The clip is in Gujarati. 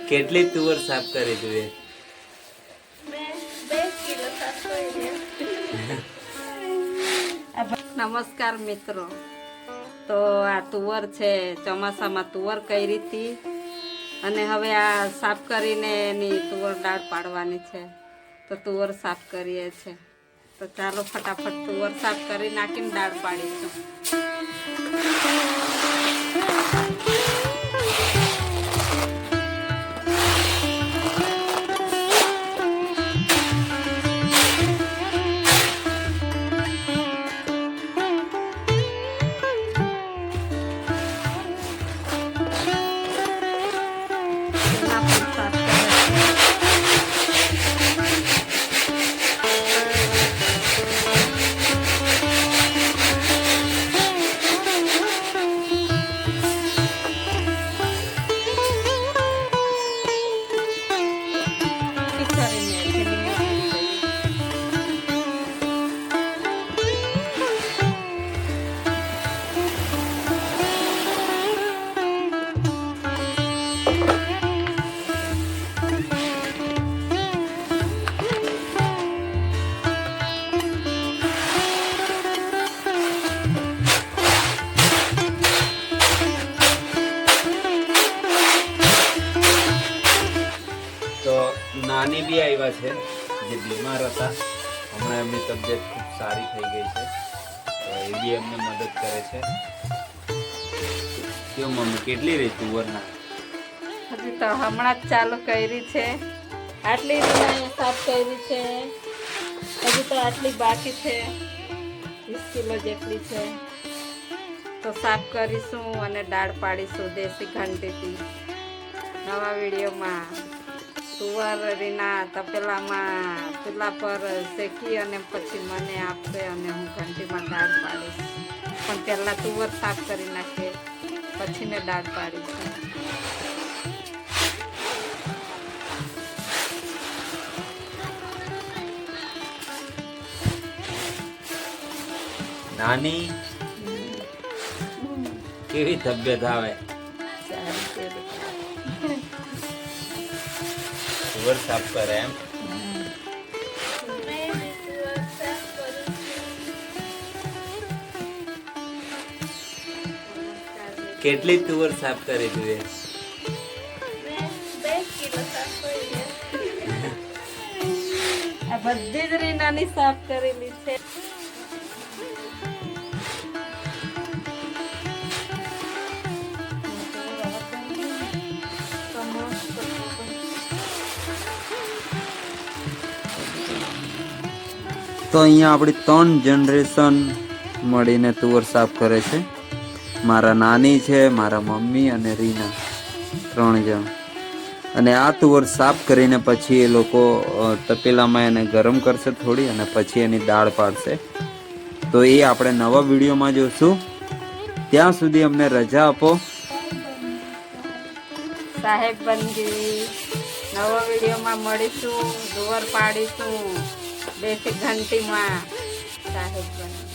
કેટલી તુવર સાફ કરી તું? નમસ્કાર મિત્રો, તો આ તુવર છે, ચોમાસામાં તુવર કરી હતી અને હવે આ સાફ કરીને એની તુવર દાળ પાડવાની છે. તો તુવર સાફ કરીએ છે. તો ચાલો ફટાફટ તુવર સાફ કરી નાખીને દાળ પાડીશું. નાની બી આવ્યા છે જે બીમાર હતા. હમણાં એમની તબિયત ખૂબ સારી થઈ ગઈ છે, તો એ બી એમને મદદ કરે છે. કેવું મમ્મી, કેટલી રહી તુવરના? હજી તો હમણાં જ ચાલુ કરી છે. આટલી રીંગણા સાફ કરી છે, હજી તો આટલી બાકી છે, 20 કિલો જેટલી છે. તો સાફ કરીશું અને દાળ પાડીશું દેશી ઘંટીથી. નવા વિડીયોમાં તુવર રીના તપેલામાં ચૂલા પર શેકી અને પછી મને આપશે અને હું ઘંટીમાં દાળ પાડીશ. પણ પહેલાં તુવર સાફ કરી નાખીએ, પછી ને દાળ પાડીશું. નાની કેવી તબિયત આવે? તુવર સાફ કરે એમ? કેટલી તુવર સાફ કરી તું? આ બધી જ રીંગણાની સાફ કરેલી છે. તો અહીંયા આપણી 3 જનરેશન મળીને તુવર સાફ કરે છે. મારા નાની છે, મારા મમ્મી અને રીના, 3 જણ. અને આ તુવર સાફ કરીને પછી એ લોકો તપેલામાં એને ગરમ કરશે થોડી, અને પછી એની દાળ પાડશે. તો એ આપણે નવા વિડીયોમાં જોશું. ત્યાં સુધી અમને રજા આપો. સાહેબ બંદી નવા વિડીયોમાં મળીશું. તુવર પાડીશું દેશી ઘંટીમાં. સાહેબ બંદી.